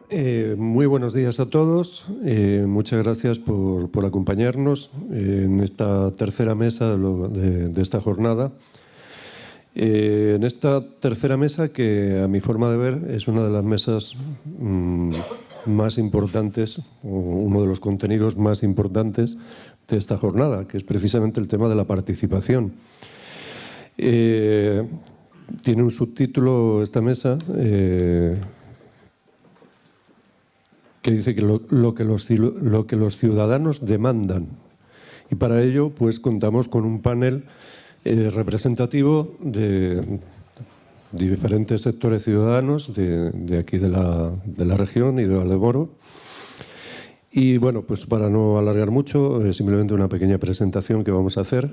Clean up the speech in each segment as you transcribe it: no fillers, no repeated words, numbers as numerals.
Muy buenos días a todos. Muchas gracias por acompañarnos en esta tercera mesa de esta jornada. En esta tercera mesa, que a mi forma de ver es una de las mesas más importantes, o uno de los contenidos más importantes de esta jornada, que es precisamente el tema de la participación. Tiene un subtítulo esta mesa que dice que lo que los ciudadanos demandan. Y para ello pues contamos con un panel representativo de diferentes sectores ciudadanos de aquí de la región y de Valdemoro. Y bueno, pues para no alargar mucho, simplemente una pequeña presentación que vamos a hacer.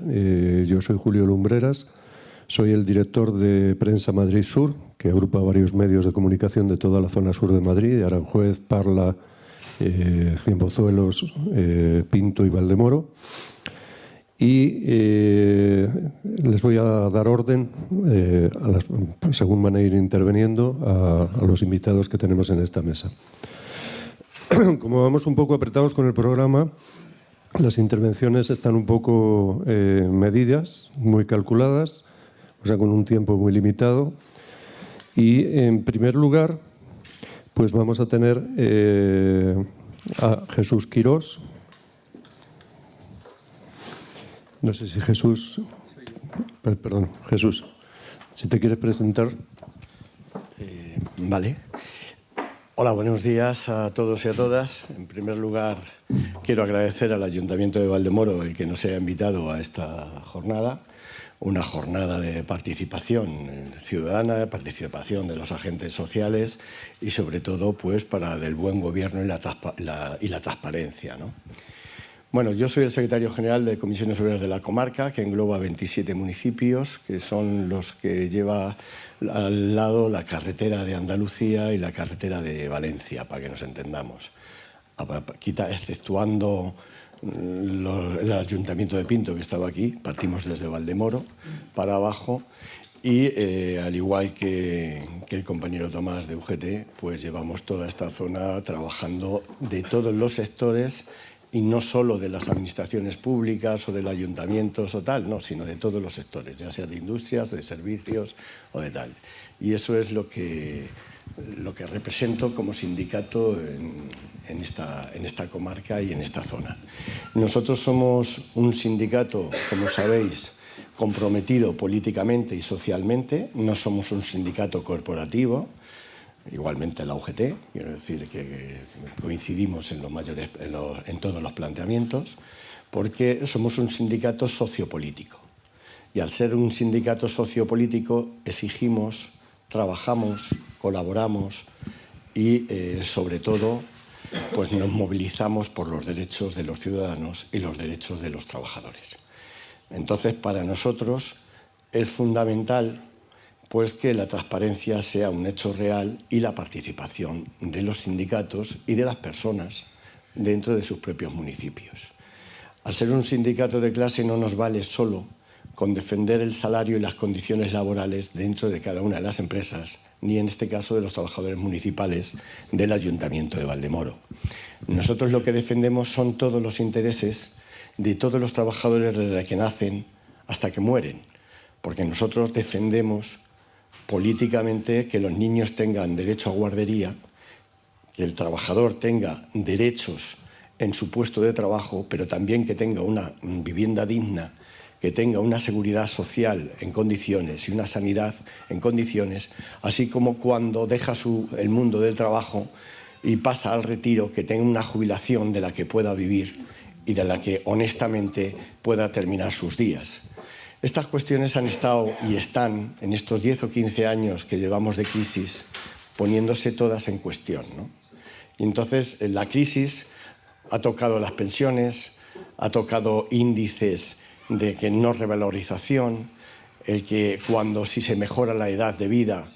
Yo soy Julio Lumbreras, soy el director de Prensa Madrid Sur, que agrupa varios medios de comunicación de toda la zona sur de Madrid, Aranjuez, Parla, Cienpozuelos, Pinto y Valdemoro. Y les voy a dar orden, según van a ir interviniendo, a los invitados que tenemos en esta mesa. Como vamos un poco apretados con el programa, las intervenciones están un poco medidas, muy calculadas, o sea, con un tiempo muy limitado. Y, en primer lugar, pues vamos a tener a Jesús Quirós. No sé si Jesús... Perdón, Jesús, si te quieres presentar. Vale. Hola, buenos días a todos y a todas. En primer lugar, quiero agradecer al Ayuntamiento de Valdemoro el que nos haya invitado a esta jornada. Una jornada de participación ciudadana, de participación de los agentes sociales y, sobre todo, pues para del buen gobierno y la transparencia, ¿no? Bueno, yo soy el secretario general de Comisiones Obreras de la comarca, que engloba 27 municipios, que son los que lleva al lado la carretera de Andalucía y la carretera de Valencia, para que nos entendamos. Exceptuando el Ayuntamiento de Pinto, que estaba aquí, partimos desde Valdemoro para abajo, y al igual que el compañero Tomás de UGT, pues llevamos toda esta zona trabajando de todos los sectores, y no solo de las administraciones públicas o del ayuntamiento o tal, no, sino de todos los sectores, ya sea de industrias, de servicios o de tal. Y eso es lo que represento como sindicato en esta comarca y en esta zona. Nosotros somos un sindicato, como sabéis, comprometido políticamente y socialmente. No somos un sindicato corporativo. Igualmente la UGT, quiero decir que coincidimos en todos los planteamientos, porque somos un sindicato sociopolítico. Y al ser un sindicato sociopolítico exigimos, trabajamos, colaboramos y, sobre todo, pues nos movilizamos por los derechos de los ciudadanos y los derechos de los trabajadores. Entonces, para nosotros es fundamental pues que la transparencia sea un hecho real y la participación de los sindicatos y de las personas dentro de sus propios municipios. Al ser un sindicato de clase no nos vale solo con defender el salario y las condiciones laborales dentro de cada una de las empresas, ni en este caso de los trabajadores municipales del Ayuntamiento de Valdemoro. Nosotros lo que defendemos son todos los intereses de todos los trabajadores desde que nacen hasta que mueren, porque nosotros defendemos políticamente que los niños tengan derecho a guardería, que el trabajador tenga derechos en su puesto de trabajo, pero también que tenga una vivienda digna, que tenga una seguridad social en condiciones y una sanidad en condiciones, así como cuando deja el mundo del trabajo y pasa al retiro, que tenga una jubilación de la que pueda vivir y de la que honestamente pueda terminar sus días. Estas cuestiones han estado y están en estos 10 o 15 años que llevamos de crisis poniéndose todas en cuestión, ¿no? Y entonces la crisis ha tocado las pensiones, ha tocado índices de que no revalorización, el que si se mejora la edad de vida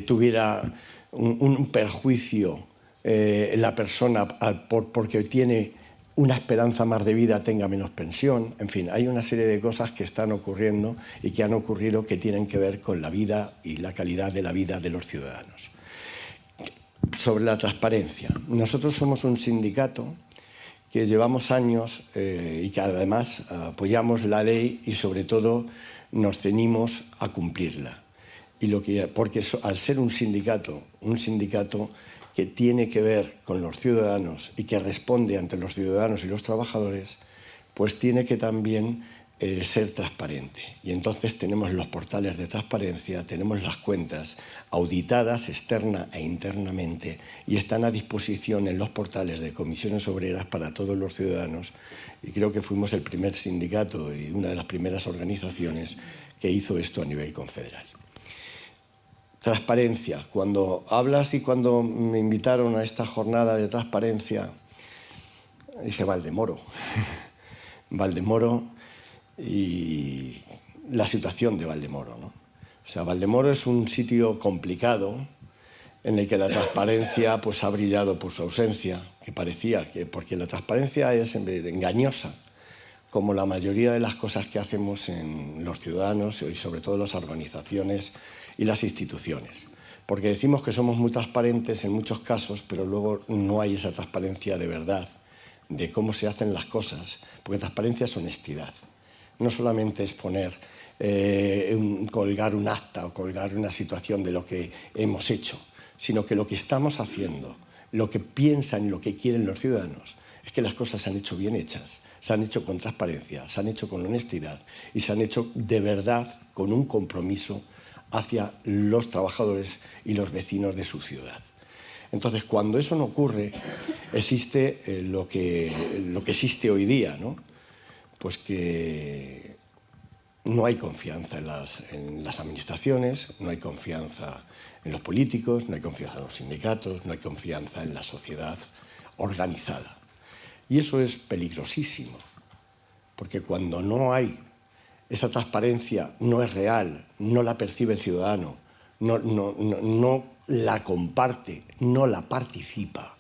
tuviera un perjuicio la persona porque tiene una esperanza más de vida, tenga menos pensión. En fin, hay una serie de cosas que están ocurriendo y que han ocurrido que tienen que ver con la vida y la calidad de la vida de los ciudadanos. sobre la transparencia. Nosotros somos un sindicato que llevamos años y que además apoyamos la ley y sobre todo nos ceñimos a cumplirla. Porque al ser un sindicato que tiene que ver con los ciudadanos y que responde ante los ciudadanos y los trabajadores, pues tiene que también ser transparente. Y entonces tenemos los portales de transparencia, tenemos las cuentas auditadas externa e internamente y están a disposición en los portales de comisiones obreras para todos los ciudadanos. Y creo que fuimos el primer sindicato y una de las primeras organizaciones que hizo esto a nivel confederal. Transparencia. Cuando hablas y cuando me invitaron a esta jornada de transparencia, dije Valdemoro. Valdemoro y la situación de Valdemoro, ¿no? O sea, Valdemoro es un sitio complicado en el que la transparencia pues, ha brillado por su ausencia, que parecía que, porque la transparencia es engañosa, como la mayoría de las cosas que hacemos en los ciudadanos y sobre todo las organizaciones y las instituciones. Porque decimos que somos muy transparentes en muchos casos, pero luego no hay esa transparencia de verdad, de cómo se hacen las cosas, porque transparencia es honestidad. No solamente es colgar un acta o colgar una situación de lo que hemos hecho, sino que lo que estamos haciendo, lo que piensan y lo que quieren los ciudadanos, es que las cosas se han hecho bien hechas, se han hecho con transparencia, se han hecho con honestidad y se han hecho de verdad con un compromiso hacia los trabajadores y los vecinos de su ciudad. Entonces, cuando eso no ocurre, existe lo que existe hoy día, ¿no? Pues que no hay confianza en las administraciones, no hay confianza en los políticos, no hay confianza en los sindicatos, no hay confianza en la sociedad organizada. Y eso es peligrosísimo, porque cuando no hay esa transparencia, no es real, no la percibe el ciudadano, no la comparte, no la participa,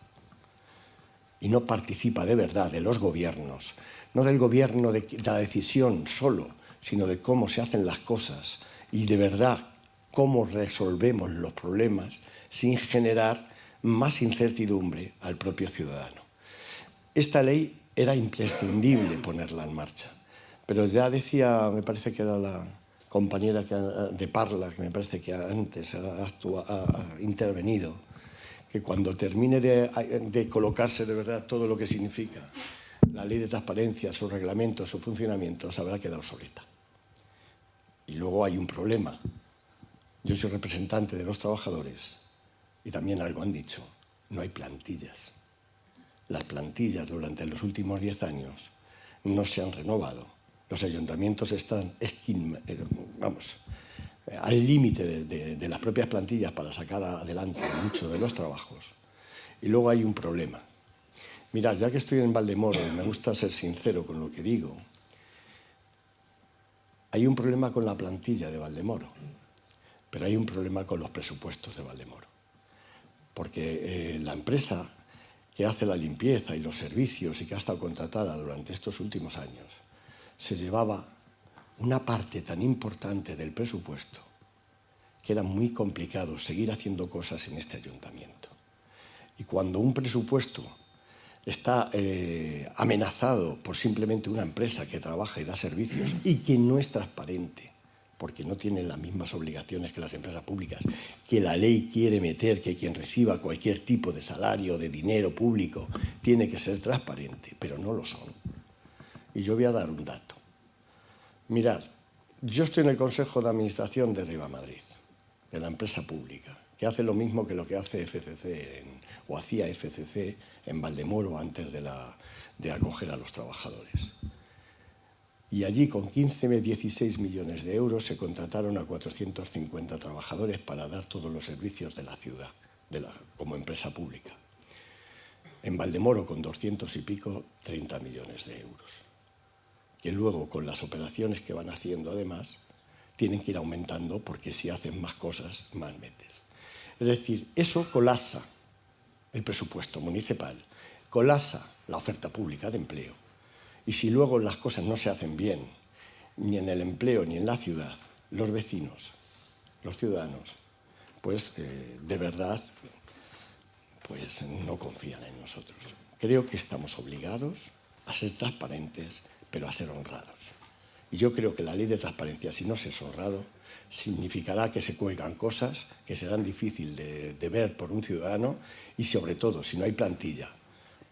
y no participa de verdad de los gobiernos, no del gobierno de la decisión solo, sino de cómo se hacen las cosas y de verdad cómo resolvemos los problemas sin generar más incertidumbre al propio ciudadano. Esta ley era imprescindible ponerla en marcha, pero ya decía, me parece que era la compañera de Parla, que me parece que antes ha intervenido, que cuando termine de colocarse de verdad todo lo que significa la ley de transparencia, su reglamento, su funcionamiento, se habrá quedado obsoleta. Y luego hay un problema. Yo soy representante de los trabajadores y también algo han dicho, no hay plantillas. Las plantillas durante los últimos 10 años no se han renovado. Los ayuntamientos están al límite de las propias plantillas para sacar adelante muchos de los trabajos. Y luego hay un problema. Mirad, ya que estoy en Valdemoro y me gusta ser sincero con lo que digo, hay un problema con la plantilla de Valdemoro, pero hay un problema con los presupuestos de Valdemoro. Porque la empresa que hace la limpieza y los servicios y que ha estado contratada durante estos últimos años, se llevaba una parte tan importante del presupuesto que era muy complicado seguir haciendo cosas en este ayuntamiento. Y cuando un presupuesto está amenazado por simplemente una empresa que trabaja y da servicios y que no es transparente, porque no tiene las mismas obligaciones que las empresas públicas, que la ley quiere meter, que quien reciba cualquier tipo de salario, de dinero público, tiene que ser transparente, pero no lo son. Y yo voy a dar un dato. Mirad, yo estoy en el Consejo de Administración de Ribamadrid, de la empresa pública, que hace lo mismo que lo que hace FCC o hacía FCC en Valdemoro antes de acoger a los trabajadores. Y allí con 16 millones de euros se contrataron a 450 trabajadores para dar todos los servicios de la ciudad, como empresa pública. En Valdemoro con 200 y pico, 30 millones de euros. Que luego con las operaciones que van haciendo además, tienen que ir aumentando porque si hacen más cosas, más metes. Es decir, eso colapsa el presupuesto municipal, colapsa la oferta pública de empleo. Y si luego las cosas no se hacen bien, ni en el empleo ni en la ciudad, los vecinos, los ciudadanos, pues de verdad pues no confían en nosotros. Creo que estamos obligados a ser transparentes, pero a ser honrados. Y yo creo que la ley de transparencia, si no se es honrado, significará que se cuelgan cosas que serán difíciles de ver por un ciudadano y, sobre todo, si no hay plantilla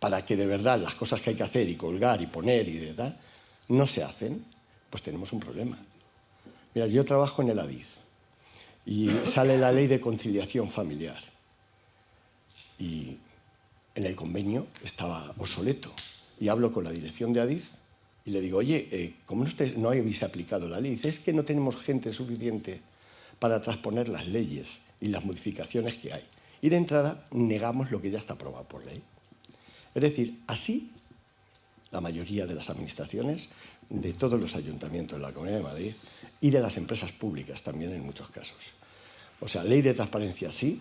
para que de verdad las cosas que hay que hacer y colgar y poner y de tal no se hacen, pues tenemos un problema. Mira, yo trabajo en el ADIZ y sale la ley de conciliación familiar y en el convenio estaba obsoleto y hablo con la dirección de ADIZ y le digo, oye, ¿cómo no habéis aplicado la ley? Dice, es que no tenemos gente suficiente para transponer las leyes y las modificaciones que hay. Y de entrada negamos lo que ya está aprobado por ley. Es decir, así la mayoría de las administraciones, de todos los ayuntamientos de la Comunidad de Madrid y de las empresas públicas también en muchos casos. O sea, ley de transparencia sí,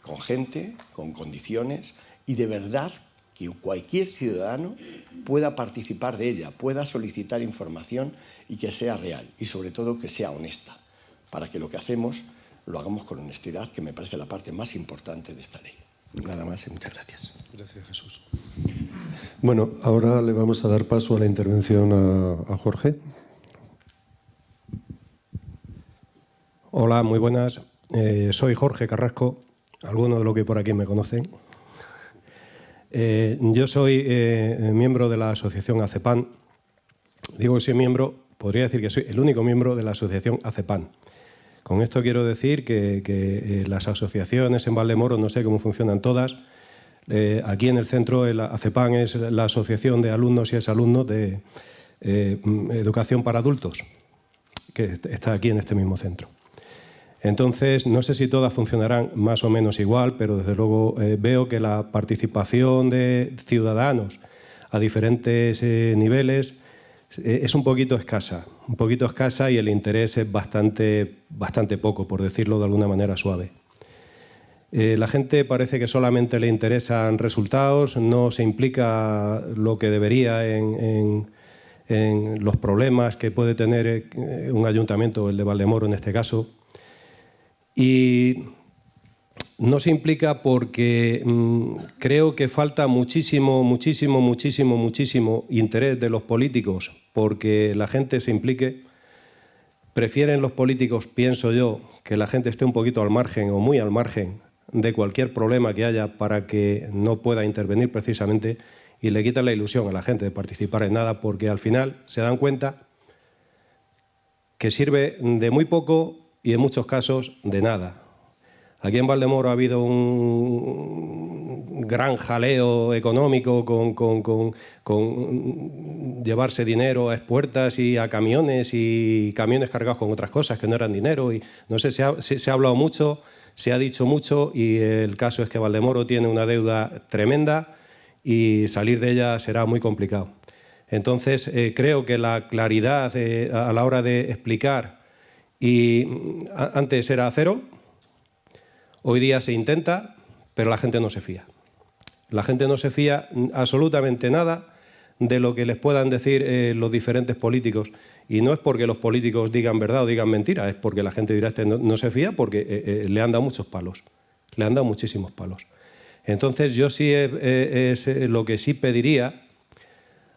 con gente, con condiciones y de verdad que cualquier ciudadano pueda participar de ella, pueda solicitar información y que sea real y sobre todo que sea honesta, para que lo que hacemos lo hagamos con honestidad, que me parece la parte más importante de esta ley. Nada más y muchas gracias. Gracias, Jesús. Bueno, ahora le vamos a dar paso a la intervención a Jorge. Hola, muy buenas. Soy Jorge Carrasco, algunos de los que por aquí me conocen. Yo soy miembro de la asociación ACEPAN. Digo que soy miembro, podría decir que soy el único miembro de la asociación ACEPAN. Con esto quiero decir que las asociaciones en Valdemoro, no sé cómo funcionan todas. Aquí en el centro, el ACEPAN es la asociación de alumnos y exalumnos de educación para adultos, que está aquí en este mismo centro. Entonces, no sé si todas funcionarán más o menos igual, pero desde luego veo que la participación de ciudadanos a diferentes niveles es un poquito escasa y el interés es bastante poco, por decirlo de alguna manera suave. La gente parece que solamente le interesan resultados, no se implica lo que debería en los problemas que puede tener un ayuntamiento, el de Valdemoro en este caso. Y no se implica porque creo que falta muchísimo interés de los políticos porque la gente se implique. Prefieren los políticos, pienso yo, que la gente esté un poquito al margen o muy al margen de cualquier problema que haya para que no pueda intervenir precisamente y le quitan la ilusión a la gente de participar en nada porque al final se dan cuenta que sirve de muy poco y en muchos casos de nada. Aquí en Valdemoro ha habido un gran jaleo económico con llevarse dinero a expuertas y a camiones y camiones cargados con otras cosas que no eran dinero. Y no sé, se ha hablado mucho, se ha dicho mucho y el caso es que Valdemoro tiene una deuda tremenda y salir de ella será muy complicado. Entonces, creo que la claridad a la hora de explicar, y antes era cero, hoy día se intenta, pero la gente no se fía. La gente no se fía absolutamente nada de lo que les puedan decir los diferentes políticos. Y no es porque los políticos digan verdad o digan mentira, es porque la gente dirá este no se fía porque le han dado muchos palos, le han dado muchísimos palos. Entonces yo sí lo que sí pediría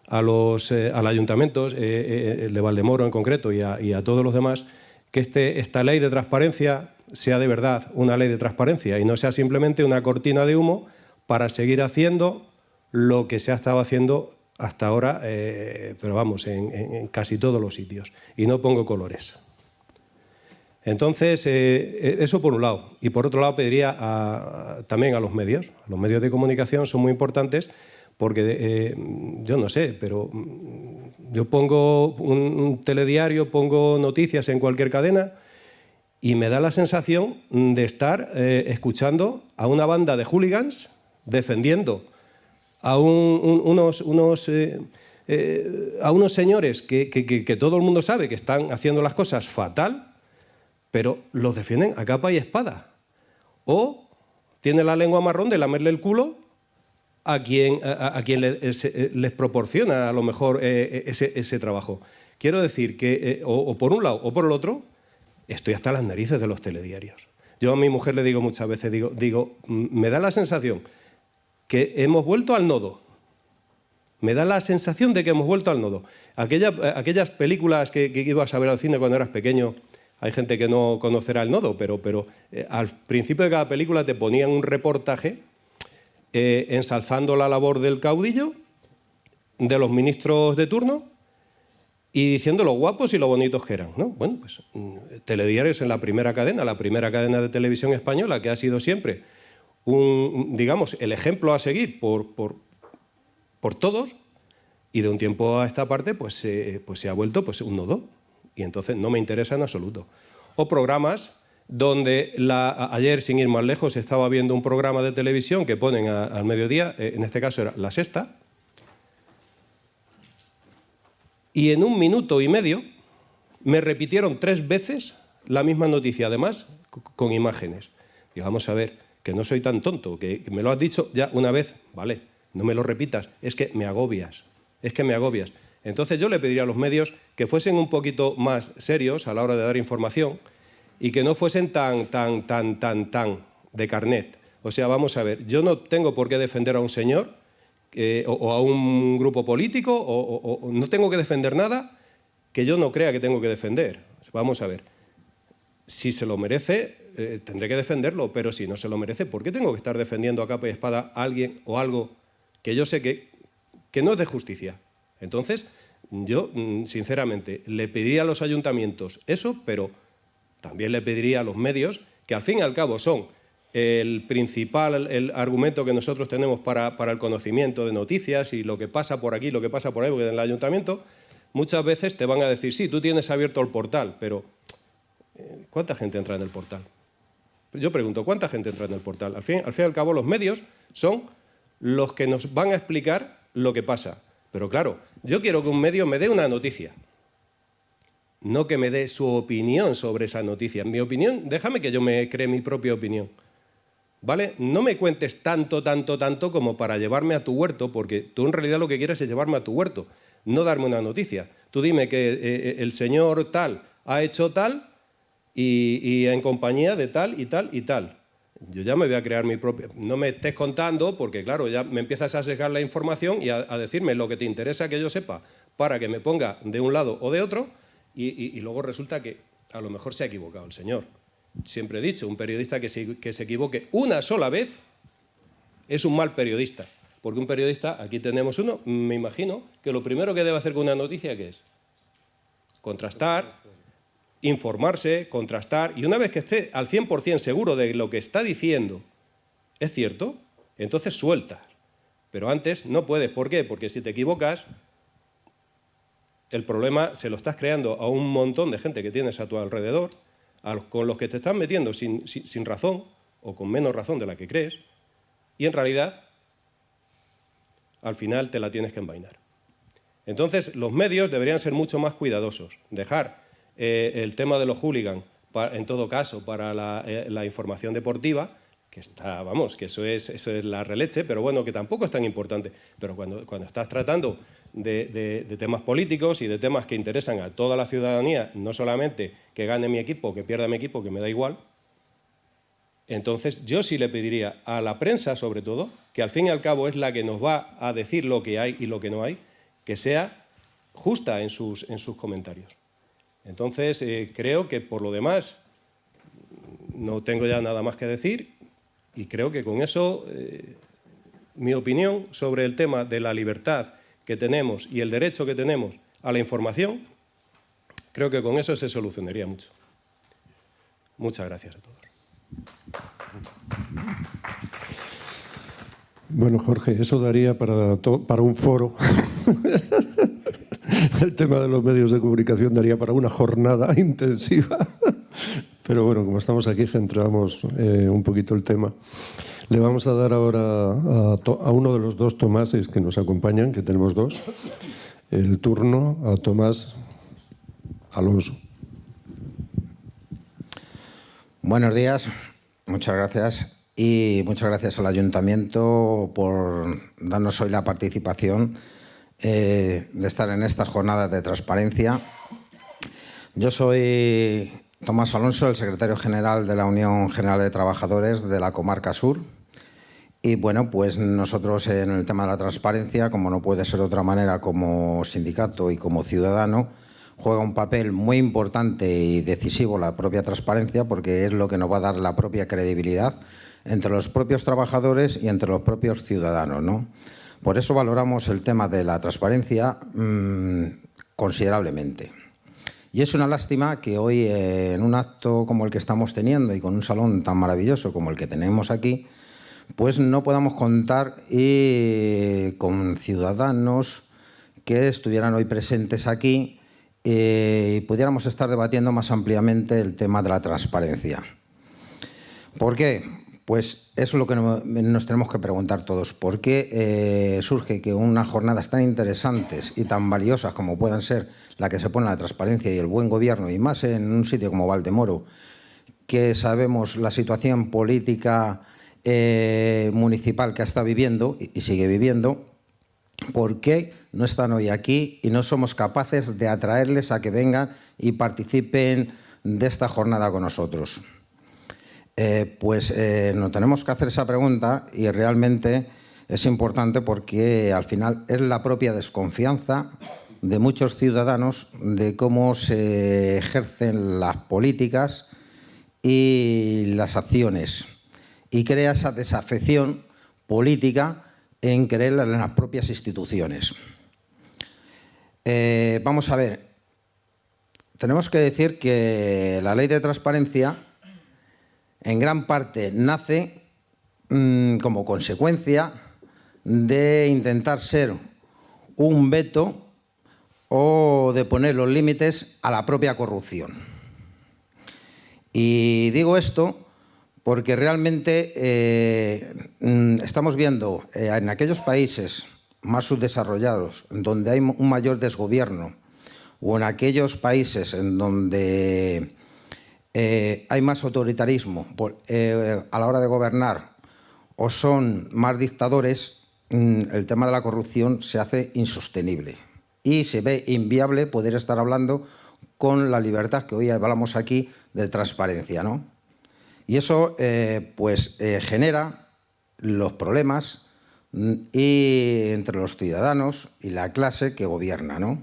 a los ayuntamientos, el de Valdemoro en concreto y a todos los demás, que esta ley de transparencia sea de verdad una ley de transparencia y no sea simplemente una cortina de humo para seguir haciendo lo que se ha estado haciendo hasta ahora, pero vamos, en casi todos los sitios. Y no pongo colores. Entonces, eso por un lado. Y por otro lado pediría también a los medios. Los medios de comunicación son muy importantes porque, yo no sé, pero yo pongo un telediario, pongo noticias en cualquier cadena y me da la sensación de estar escuchando a una banda de hooligans defendiendo a unos señores que todo el mundo sabe que están haciendo las cosas fatal, pero los defienden a capa y espada. O tiene la lengua marrón de lamerle el culo a quien les proporciona a lo mejor ese trabajo. Quiero decir que, o por un lado o por el otro, estoy hasta las narices de los telediarios. Yo a mi mujer le digo muchas veces, digo, me da la sensación que hemos vuelto al nodo. Me da la sensación de que hemos vuelto al nodo. Aquellas películas que ibas a ver al cine cuando eras pequeño, hay gente que no conocerá el nodo, pero al principio de cada película te ponían un reportaje ensalzando la labor del caudillo, de los ministros de turno y diciendo lo guapos y lo bonitos que eran, ¿no? Bueno, pues Telediarios en la primera cadena de televisión española, que ha sido siempre digamos, el ejemplo a seguir por todos, y de un tiempo a esta parte pues se ha vuelto pues un nodo, y entonces no me interesa en absoluto. O programas donde ayer, sin ir más lejos, estaba viendo un programa de televisión que ponen al mediodía, en este caso era La Sexta, y en 1 minuto y medio me repitieron 3 veces la misma noticia, además con imágenes. Y vamos a ver, que no soy tan tonto, que me lo has dicho ya una vez, vale, no me lo repitas, es que me agobias, Entonces yo le pediría a los medios que fuesen un poquito más serios a la hora de dar información y que no fuesen tan de carnet. O sea, vamos a ver, yo no tengo por qué defender a un señor o a un grupo político, o no tengo que defender nada que yo no crea que tengo que defender. Vamos a ver, si se lo merece, tendré que defenderlo, pero si no se lo merece, ¿por qué tengo que estar defendiendo a capa y espada a alguien o algo que yo sé que no es de justicia? Entonces, yo, sinceramente, le pediría a los ayuntamientos eso, pero también le pediría a los medios, que al fin y al cabo son el principal el argumento que nosotros tenemos para el conocimiento de noticias y lo que pasa por aquí, lo que pasa por ahí, porque en el ayuntamiento muchas veces te van a decir, sí, tú tienes abierto el portal, pero ¿cuánta gente entra en el portal? Yo pregunto, ¿cuánta gente entra en el portal? Al fin y al cabo, los medios son los que nos van a explicar lo que pasa. Pero claro, yo quiero que un medio me dé una noticia, no que me dé su opinión sobre esa noticia. Mi opinión, déjame que yo me cree mi propia opinión, ¿vale? No me cuentes tanto como para llevarme a tu huerto, porque tú en realidad lo que quieres es llevarme a tu huerto, no darme una noticia. Tú dime que el señor tal ha hecho tal y en compañía de tal y tal y tal. Yo ya me voy a crear mi propia... No me estés contando, porque claro, ya me empiezas a sesgar la información y a decirme lo que te interesa que yo sepa para que me ponga de un lado o de otro, y luego resulta que a lo mejor se ha equivocado el señor. Siempre he dicho, un periodista que se equivoque una sola vez es un mal periodista, porque un periodista, aquí tenemos uno, me imagino que lo primero que debe hacer con una noticia, ¿qué es? Contrastar, informarse, contrastar, y una vez que esté al 100% seguro de lo que está diciendo es cierto, entonces suelta. Pero antes no puedes. ¿Por qué? Porque si te equivocas, el problema se lo estás creando a un montón de gente que tienes a tu alrededor, con los que te estás metiendo sin razón, o con menos razón de la que crees, y en realidad, al final te la tienes que envainar. Entonces, los medios deberían ser mucho más cuidadosos, dejar el tema de los hooligans, en todo caso, para la información deportiva, que está, vamos, que eso es la releche, pero bueno, que tampoco es tan importante. Pero cuando estás tratando de temas políticos y de temas que interesan a toda la ciudadanía, no solamente que gane mi equipo o que pierda mi equipo, que me da igual, entonces yo sí le pediría a la prensa, sobre todo, que al fin y al cabo es la que nos va a decir lo que hay y lo que no hay, que sea justa en sus comentarios. Entonces, creo que por lo demás no tengo ya nada más que decir, y creo que con eso mi opinión sobre el tema de la libertad que tenemos y el derecho que tenemos a la información, creo que con eso se solucionaría mucho. Muchas gracias a todos. Bueno, Jorge, eso daría para un foro. El tema de los medios de comunicación daría para una jornada intensiva. Pero bueno, como estamos aquí, centramos un poquito el tema. Le vamos a dar ahora a uno de los 2 Tomases que nos acompañan, que tenemos 2, el turno a Tomás Alonso. Buenos días, muchas gracias. Y muchas gracias al Ayuntamiento por darnos hoy la participación de estar en estas jornadas de transparencia. Yo soy Tomás Alonso, el secretario general de la Unión General de Trabajadores de la Comarca Sur. Y bueno, pues nosotros en el tema de la transparencia, como no puede ser de otra manera, como sindicato y como ciudadano, juega un papel muy importante y decisivo la propia transparencia, porque es lo que nos va a dar la propia credibilidad entre los propios trabajadores y entre los propios ciudadanos, ¿no? Por eso valoramos el tema de la transparencia considerablemente. Y es una lástima que hoy, en un acto como el que estamos teniendo y con un salón tan maravilloso como el que tenemos aquí, pues no podamos contar con ciudadanos que estuvieran hoy presentes aquí y pudiéramos estar debatiendo más ampliamente el tema de la transparencia. ¿Por qué? Pues eso es lo que nos tenemos que preguntar todos. ¿Por qué surge que unas jornadas tan interesantes y tan valiosas como puedan ser la que se pone la transparencia y el buen gobierno, y más en un sitio como Valdemoro, que sabemos la situación política municipal que está viviendo y sigue viviendo, ¿por qué no están hoy aquí y no somos capaces de atraerles a que vengan y participen de esta jornada con nosotros? Nos tenemos que hacer esa pregunta, y realmente es importante porque al final es la propia desconfianza de muchos ciudadanos de cómo se ejercen las políticas y las acciones, y crea esa desafección política en creer en las propias instituciones. Vamos a ver, tenemos que decir que la ley de transparencia en gran parte nace como consecuencia de intentar ser un veto o de poner los límites a la propia corrupción. Y digo esto porque realmente estamos viendo en aquellos países más subdesarrollados, donde hay un mayor desgobierno, o en aquellos países en donde hay más autoritarismo a la hora de gobernar, o son más dictadores, el tema de la corrupción se hace insostenible y se ve inviable poder estar hablando con la libertad que hoy hablamos aquí de transparencia, ¿no? Y eso genera los problemas entre los ciudadanos y la clase que gobierna, ¿no?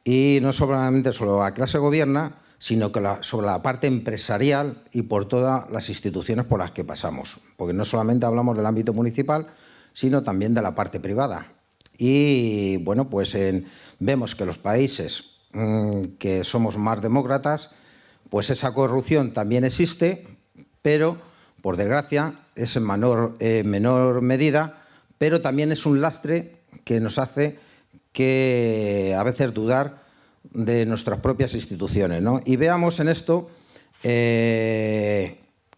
Y no solamente sobre la clase gobierna, sino que sobre la parte empresarial y por todas las instituciones por las que pasamos. Porque no solamente hablamos del ámbito municipal, sino también de la parte privada. Y bueno, pues vemos que los países que somos más demócratas, pues esa corrupción también existe, pero por desgracia es en menor medida, pero también es un lastre que nos hace que a veces dudar de nuestras propias instituciones, ¿no? Y veamos en esto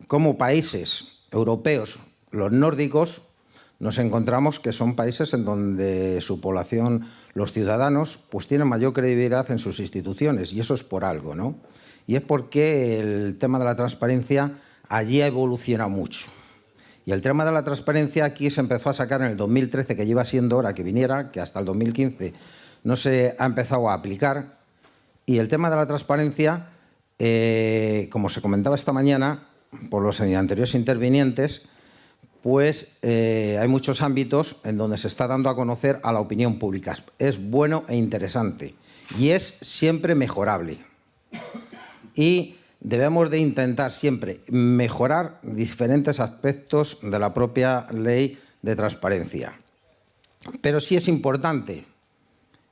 cómo países europeos, los nórdicos, nos encontramos que son países en donde su población, los ciudadanos, pues tienen mayor credibilidad en sus instituciones, y eso es por algo, ¿no? Y es porque el tema de la transparencia allí ha evolucionado mucho. Y el tema de la transparencia aquí se empezó a sacar en el 2013, que lleva siendo hora que viniera, que hasta el 2015 no se ha empezado a aplicar. Y el tema de la transparencia, como se comentaba esta mañana por los anteriores intervinientes, pues hay muchos ámbitos en donde se está dando a conocer a la opinión pública. Es bueno e interesante y es siempre mejorable. Y debemos de intentar siempre mejorar diferentes aspectos de la propia ley de transparencia. Pero sí es importante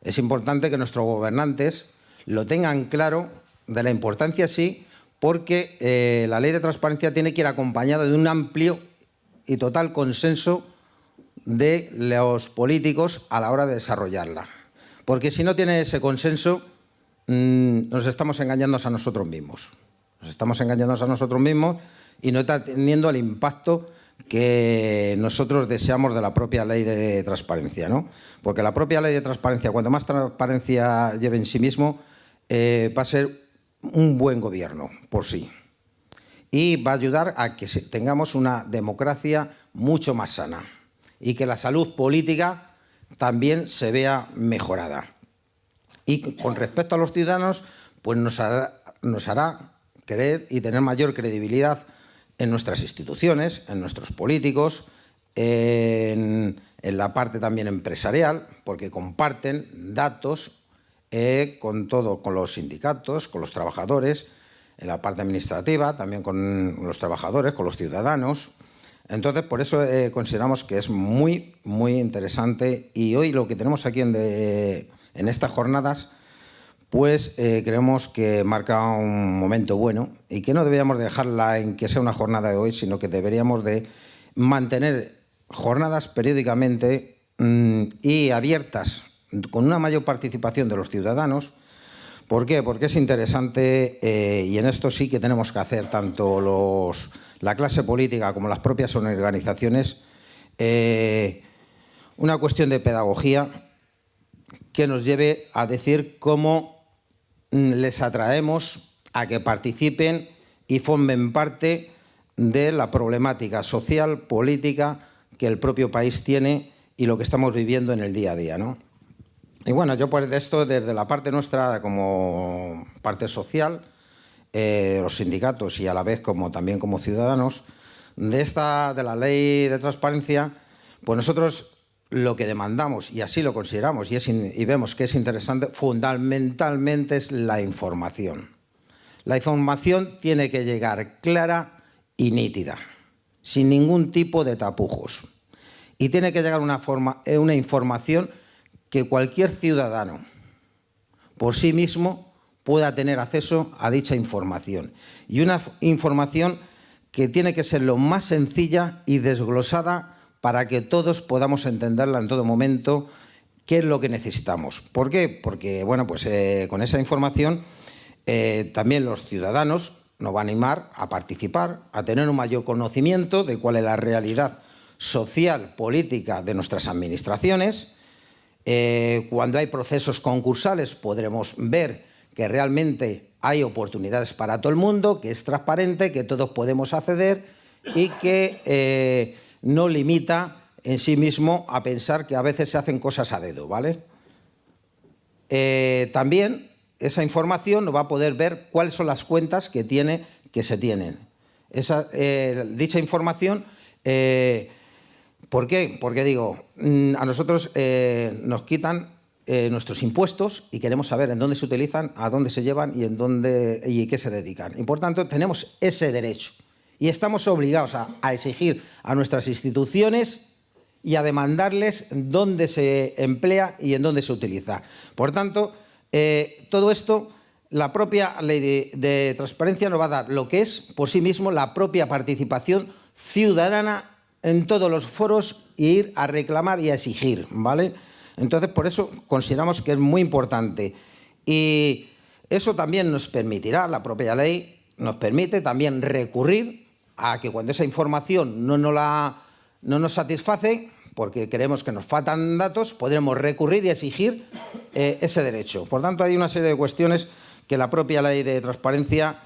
que nuestros gobernantes lo tengan claro de la importancia, sí, porque la ley de transparencia tiene que ir acompañada de un amplio y total consenso de los políticos a la hora de desarrollarla. Porque si no tiene ese consenso, nos estamos engañando a nosotros mismos. Nos estamos engañando a nosotros mismos y no está teniendo el impacto que nosotros deseamos de la propia ley de transparencia, ¿no? Porque la propia ley de transparencia, cuanto más transparencia lleve en sí mismo, va a ser un buen gobierno por sí. Y va a ayudar a que tengamos una democracia mucho más sana y que la salud política también se vea mejorada. Y con respecto a los ciudadanos, pues nos hará creer y tener mayor credibilidad en nuestras instituciones, en nuestros políticos, en la parte también empresarial, porque comparten datos con los sindicatos, con los trabajadores, en la parte administrativa, también con los trabajadores, con los ciudadanos. Entonces, por eso consideramos que es muy, muy interesante, y hoy lo que tenemos aquí en estas jornadas, pues creemos que marca un momento bueno y que no deberíamos dejarla en que sea una jornada de hoy, sino que deberíamos de mantener jornadas periódicamente y abiertas con una mayor participación de los ciudadanos. ¿Por qué? Porque es interesante y en esto sí que tenemos que hacer tanto la clase política como las propias organizaciones una cuestión de pedagogía que nos lleve a decir cómo les atraemos a que participen y formen parte de la problemática social, política que el propio país tiene y lo que estamos viviendo en el día a día, ¿no? Y bueno, yo pues de esto, desde la parte nuestra como parte social, los sindicatos y a la vez también como ciudadanos, de la ley de transparencia, pues nosotros lo que demandamos, y así lo consideramos y vemos que es interesante, fundamentalmente es la información. La información tiene que llegar clara y nítida, sin ningún tipo de tapujos. Y tiene que llegar una información que cualquier ciudadano por sí mismo pueda tener acceso a dicha información. Y una información que tiene que ser lo más sencilla y desglosada para que todos podamos entenderla en todo momento qué es lo que necesitamos. ¿Por qué? Porque bueno, pues, con esa información también los ciudadanos nos van a animar a participar, a tener un mayor conocimiento de cuál es la realidad social, política de nuestras administraciones. Cuando hay procesos concursales podremos ver que realmente hay oportunidades para todo el mundo, que es transparente, que todos podemos acceder y que no limita en sí mismo a pensar que a veces se hacen cosas a dedo, ¿vale? También esa información nos va a poder ver cuáles son las cuentas que se tienen. Dicha información, ¿por qué? Porque digo, a nosotros nos quitan nuestros impuestos y queremos saber en dónde se utilizan, a dónde se llevan y qué se dedican. Y por tanto tenemos ese derecho y estamos obligados a exigir a nuestras instituciones y a demandarles dónde se emplea y en dónde se utiliza. Por tanto, todo esto, la propia ley de transparencia nos va a dar lo que es por sí mismo la propia participación ciudadana en todos los foros e ir a reclamar y a exigir, ¿vale? Entonces, por eso consideramos que es muy importante. Y eso también nos permitirá, la propia ley nos permite también recurrir a que cuando esa información no nos satisface, porque creemos que nos faltan datos, podremos recurrir y exigir ese derecho. Por tanto, hay una serie de cuestiones que la propia ley de transparencia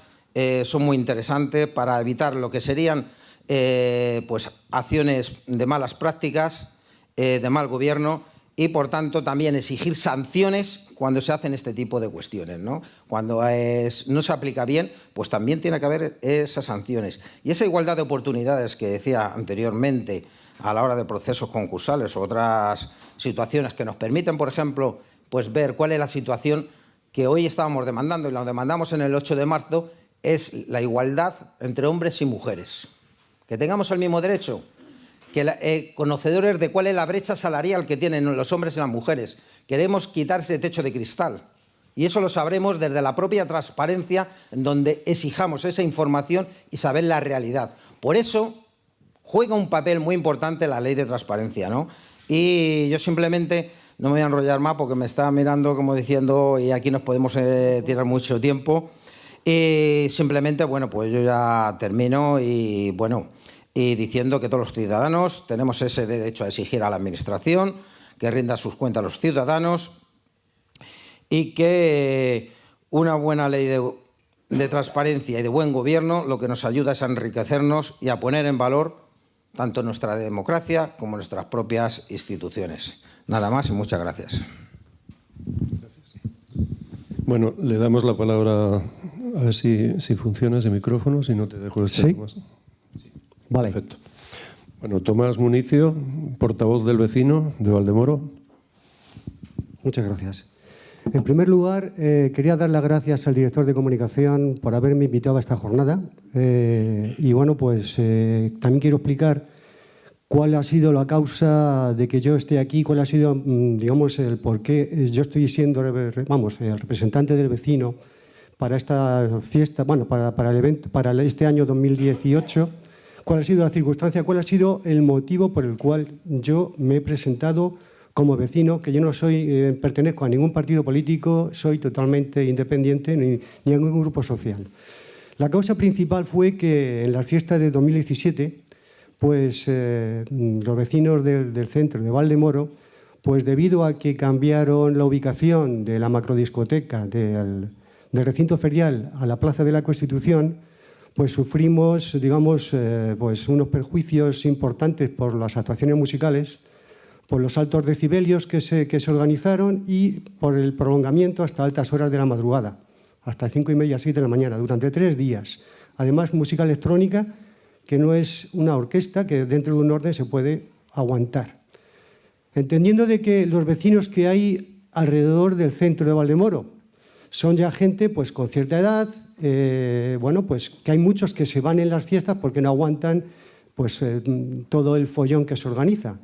son muy interesantes para evitar lo que serían pues, acciones de malas prácticas, de mal gobierno y, por tanto, también exigir sanciones cuando se hacen este tipo de cuestiones, ¿no? Cuando no se aplica bien, pues también tiene que haber esas sanciones. Y esa igualdad de oportunidades que decía anteriormente a la hora de procesos concursales o otras situaciones que nos permiten, por ejemplo, pues ver cuál es la situación que hoy estábamos demandando y la demandamos en el 8 de marzo, es la igualdad entre hombres y mujeres. Que tengamos el mismo derecho, que conocedores de cuál es la brecha salarial que tienen los hombres y las mujeres. Queremos quitar ese techo de cristal. Y eso lo sabremos desde la propia transparencia, en donde exijamos esa información y saber la realidad. Por eso juega un papel muy importante la ley de transparencia, ¿no? Y yo simplemente no me voy a enrollar más porque me está mirando como diciendo y aquí nos podemos tirar mucho tiempo. Y simplemente, bueno, pues yo ya termino y bueno, y diciendo que todos los ciudadanos tenemos ese derecho a exigir a la administración que rinda sus cuentas a los ciudadanos y que una buena ley de transparencia y de buen gobierno lo que nos ayuda es a enriquecernos y a poner en valor tanto nuestra democracia como nuestras propias instituciones. Nada más y muchas gracias. Bueno, le damos la palabra A ver si funciona ese micrófono, si no te dejo este. ¿Sí? Tomás. Vale. Perfecto. Bueno, Tomás Municio, portavoz del vecino de Valdemoro. Muchas gracias. En primer lugar, quería dar las gracias al director de comunicación por haberme invitado a esta jornada. Y bueno, pues también quiero explicar cuál ha sido la causa de que yo esté aquí, cuál ha sido, digamos, el por qué yo estoy siendo, vamos, el representante del vecino para esta fiesta, bueno, para el evento, para este año 2018. ¿Cuál ha sido la circunstancia? ¿Cuál ha sido el motivo por el cual yo me he presentado como vecino? Que yo no soy, pertenezco a ningún partido político, soy totalmente independiente ni a ningún grupo social. La causa principal fue que en las fiestas de 2017, pues los vecinos del centro de Valdemoro, pues debido a que cambiaron la ubicación de la macrodiscoteca del recinto ferial a la Plaza de la Constitución, pues sufrimos, digamos, pues unos perjuicios importantes por las actuaciones musicales, por los altos decibelios que se organizaron y por el prolongamiento hasta altas horas de la madrugada, hasta 5:30, 6 de la mañana, durante 3 días. Además, música electrónica, que no es una orquesta, que dentro de un orden se puede aguantar. Entendiendo de que los vecinos que hay alrededor del centro de Valdemoro son ya gente pues con cierta edad, bueno, pues que hay muchos que se van en las fiestas porque no aguantan pues todo el follón que se organiza.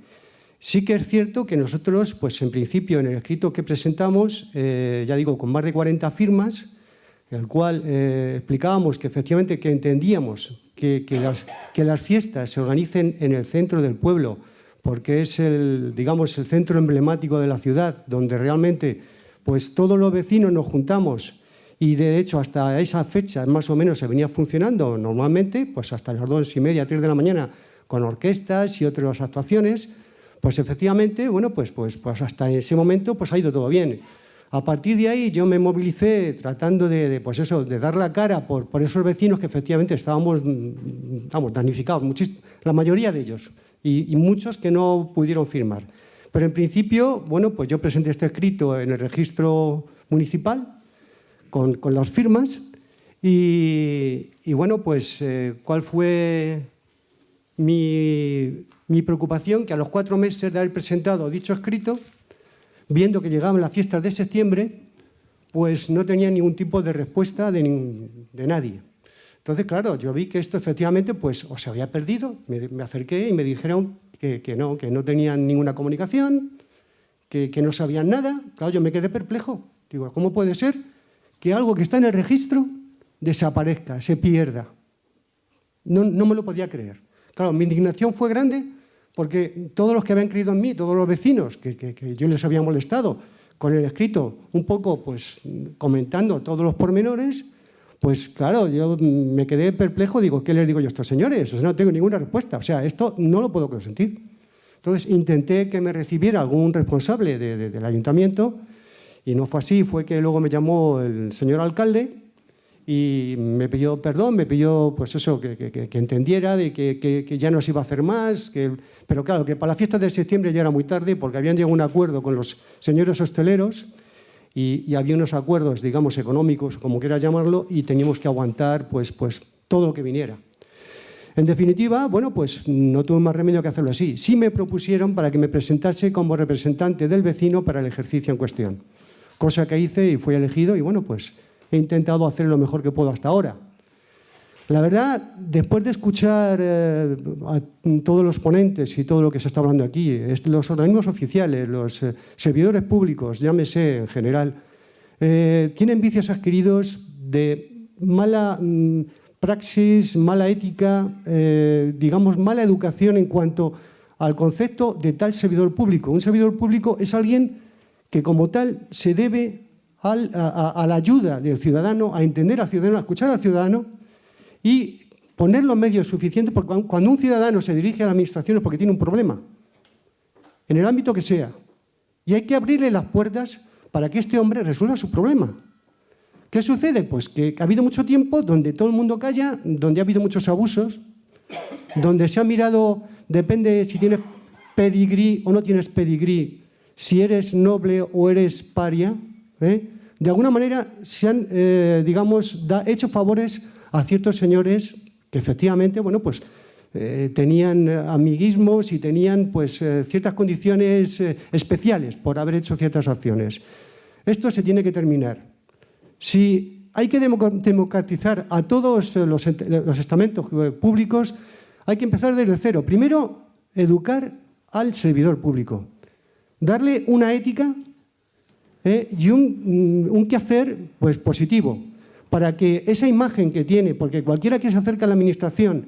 Sí que es cierto que nosotros, pues en principio, en el escrito que presentamos, ya digo, con más de 40 firmas, en el cual explicábamos que efectivamente que entendíamos que las fiestas se organicen en el centro del pueblo, porque es digamos, el centro emblemático de la ciudad, donde realmente pues todos los vecinos nos juntamos y de hecho hasta esa fecha más o menos se venía funcionando normalmente, pues hasta las 2:30, 3 de la mañana, con orquestas y otras actuaciones. Pues efectivamente, bueno, pues hasta ese momento pues ha ido todo bien. A partir de ahí yo me movilicé tratando de dar la cara por esos vecinos que efectivamente estábamos damnificados, la mayoría de ellos, y muchos que no pudieron firmar. Pero en principio, bueno, pues yo presenté este escrito en el registro municipal con las firmas y bueno, pues ¿cuál fue mi preocupación? Que a los 4 meses de haber presentado dicho escrito, viendo que llegaban las fiestas de septiembre, pues no tenía ningún tipo de respuesta de nadie. Entonces, claro, yo vi que esto efectivamente pues o se había perdido, me acerqué y me dijeron que no tenían ninguna comunicación, que no sabían nada. Claro, yo me quedé perplejo. Digo, ¿cómo puede ser que algo que está en el registro desaparezca, se pierda? No me lo podía creer. Claro, mi indignación fue grande porque todos los que habían creído en mí, todos los vecinos que yo les había molestado con el escrito, un poco pues comentando todos los pormenores, pues claro, yo me quedé perplejo, digo, ¿qué les digo yo a estos señores? O sea, no tengo ninguna respuesta, o sea, esto no lo puedo consentir. Entonces intenté que me recibiera algún responsable del ayuntamiento y no fue así, fue que luego me llamó el señor alcalde y me pidió perdón, me pidió pues eso, que entendiera de que ya no se iba a hacer más, pero claro, que para la fiesta de septiembre ya era muy tarde porque habían llegado a un acuerdo con los señores hosteleros y había unos acuerdos, digamos, económicos, como quieras llamarlo, y teníamos que aguantar pues todo lo que viniera. En definitiva, bueno, pues no tuve más remedio que hacerlo así. Sí me propusieron para que me presentase como representante del vecino para el ejercicio en cuestión, cosa que hice y fui elegido y bueno, pues he intentado hacer lo mejor que puedo hasta ahora. La verdad, después de escuchar a todos los ponentes y todo lo que se está hablando aquí, los organismos oficiales, los servidores públicos, llámese en general, tienen vicios adquiridos de mala praxis, mala ética, digamos, mala educación en cuanto al concepto de tal servidor público. Un servidor público es alguien que como tal se debe a la ayuda del ciudadano, a entender al ciudadano, a escuchar al ciudadano y poner los medios suficientes, porque cuando un ciudadano se dirige a la administración es porque tiene un problema, en el ámbito que sea, y hay que abrirle las puertas para que este hombre resuelva su problema. ¿Qué sucede? Pues que ha habido mucho tiempo donde todo el mundo calla, donde ha habido muchos abusos, donde se ha mirado, depende si tienes pedigrí o no tienes pedigrí, si eres noble o eres paria, de alguna manera se han, digamos, hecho favores a ciertos señores que efectivamente, bueno, pues tenían amiguismos y tenían pues ciertas condiciones especiales por haber hecho ciertas acciones. Esto se tiene que terminar. Si hay que democratizar a todos los estamentos públicos, hay que empezar desde cero. Primero, educar al servidor público, darle una ética y un quehacer pues, positivo, para que esa imagen que tiene, porque cualquiera que se acerca a la administración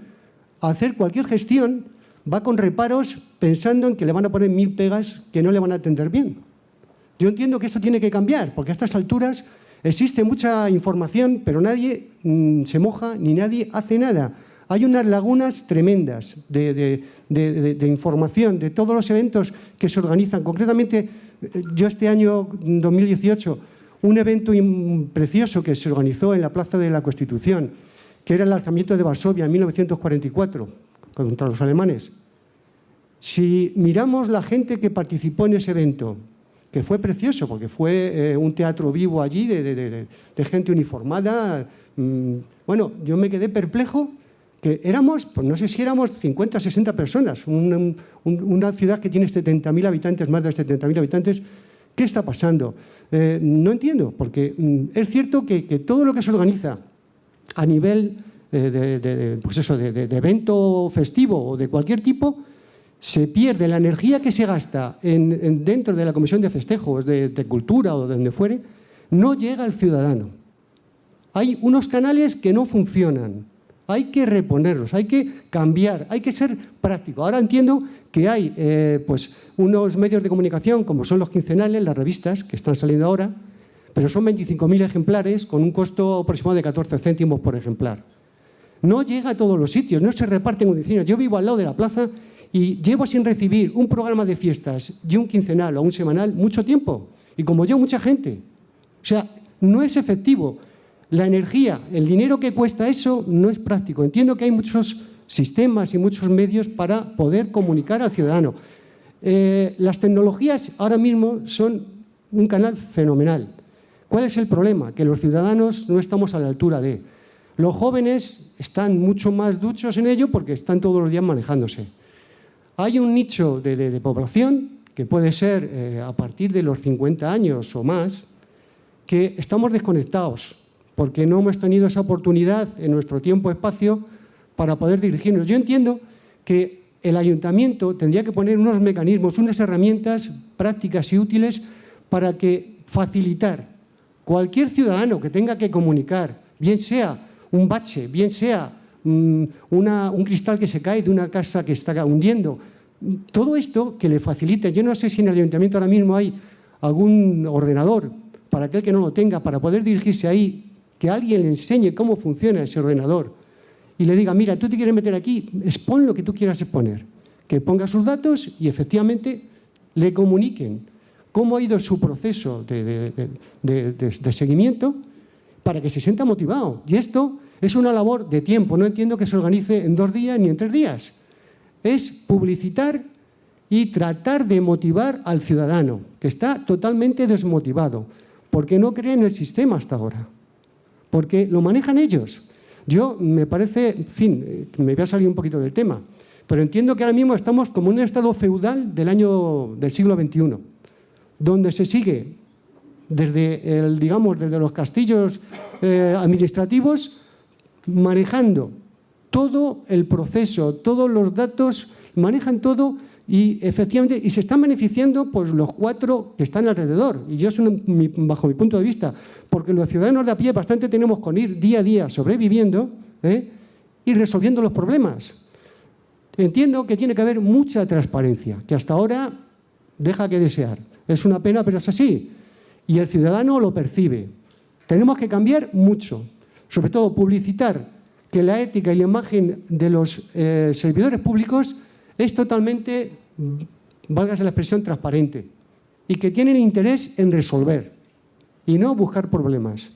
a hacer cualquier gestión, va con reparos pensando en que le van a poner 1000 pegas que no le van a atender bien. Yo entiendo que esto tiene que cambiar, porque a estas alturas existe mucha información, pero nadie se moja ni nadie hace nada. Hay unas lagunas tremendas de información de todos los eventos que se organizan. Concretamente, yo este año 2018, un evento precioso que se organizó en la Plaza de la Constitución, que era el alzamiento de Varsovia en 1944 contra los alemanes. Si miramos la gente que participó en ese evento, que fue precioso, porque fue un teatro vivo allí de gente uniformada, bueno, yo me quedé perplejo, que éramos, pues no sé si éramos 50 o 60 personas, una ciudad que tiene 70.000 habitantes, más de 70.000 habitantes. ¿Qué está pasando? No entiendo, porque es cierto que todo lo que se organiza a nivel de evento festivo o de cualquier tipo, se pierde la energía que se gasta dentro de la comisión de festejos, de cultura o de donde fuere, no llega al ciudadano. Hay unos canales que no funcionan. Hay que reponerlos, hay que cambiar, hay que ser práctico. Ahora entiendo que hay pues, unos medios de comunicación, como son los quincenales, las revistas, que están saliendo ahora, pero son 25.000 ejemplares con un costo aproximado de 14 céntimos por ejemplar. No llega a todos los sitios, no se reparten condiciones. Yo vivo al lado de la plaza y llevo sin recibir un programa de fiestas y un quincenal o un semanal mucho tiempo. Y como yo, mucha gente. O sea, no es efectivo. La energía, el dinero que cuesta eso no es práctico. Entiendo que hay muchos sistemas y muchos medios para poder comunicar al ciudadano. Las tecnologías ahora mismo son un canal fenomenal. ¿Cuál es el problema? Que los ciudadanos no estamos a la altura de. Los jóvenes están mucho más duchos en ello porque están todos los días manejándose. Hay un nicho de población, que puede ser a partir de los 50 años o más, que estamos desconectados, porque no hemos tenido esa oportunidad en nuestro tiempo-espacio para poder dirigirnos. Yo entiendo que el ayuntamiento tendría que poner unos mecanismos, unas herramientas prácticas y útiles para facilitar cualquier ciudadano que tenga que comunicar, bien sea un bache, bien sea un cristal que se cae de una casa que está hundiendo, todo esto que le facilite. Yo no sé si en el ayuntamiento ahora mismo hay algún ordenador para aquel que no lo tenga, para poder dirigirse ahí, que alguien le enseñe cómo funciona ese ordenador y le diga, mira, tú te quieres meter aquí, expon lo que tú quieras exponer. Que ponga sus datos y efectivamente le comuniquen cómo ha ido su proceso de seguimiento para que se sienta motivado. Y esto es una labor de tiempo. No entiendo que se organice en 2 días ni en 3 días. Es publicitar y tratar de motivar al ciudadano, que está totalmente desmotivado, porque no cree en el sistema hasta ahora. Porque lo manejan ellos. Yo me parece, en fin, me voy a salir un poquito del tema, pero entiendo que ahora mismo estamos como en un estado feudal del siglo XXI, donde se sigue desde los castillos administrativos manejando todo el proceso, todos los datos, manejan todo. Y efectivamente, y se están beneficiando pues, los 4 que están alrededor. Y yo, bajo mi punto de vista, porque los ciudadanos de a pie bastante tenemos con ir día a día sobreviviendo y resolviendo los problemas. Entiendo que tiene que haber mucha transparencia, que hasta ahora deja que desear. Es una pena, pero es así. Y el ciudadano lo percibe. Tenemos que cambiar mucho. Sobre todo, publicitar que la ética y la imagen de los servidores públicos es totalmente, válgase la expresión, transparente y que tienen interés en resolver y no buscar problemas.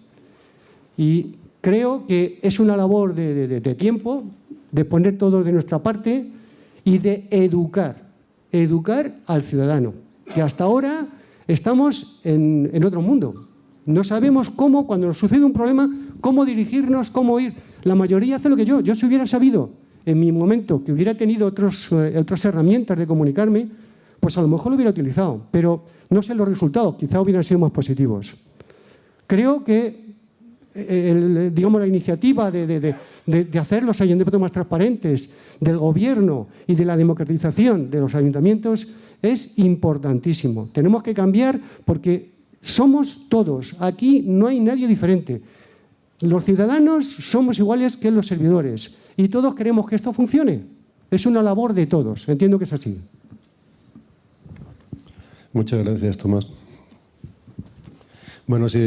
Y creo que es una labor de tiempo, de poner todo de nuestra parte y de educar al ciudadano, que hasta ahora estamos en otro mundo. No sabemos cómo, cuando nos sucede un problema, cómo dirigirnos, cómo ir. La mayoría hace lo que yo. Yo si hubiera sabido en mi momento que hubiera tenido otras herramientas de comunicarme, pues a lo mejor lo hubiera utilizado. Pero no sé los resultados, quizá hubieran sido más positivos. Creo que digamos, la iniciativa de hacer los ayuntamientos más transparentes, del gobierno y de la democratización de los ayuntamientos es importantísimo. Tenemos que cambiar porque somos todos, aquí no hay nadie diferente. Los ciudadanos somos iguales que los servidores y todos queremos que esto funcione. Es una labor de todos, entiendo que es así. Muchas gracias, Tomás. Bueno, sí,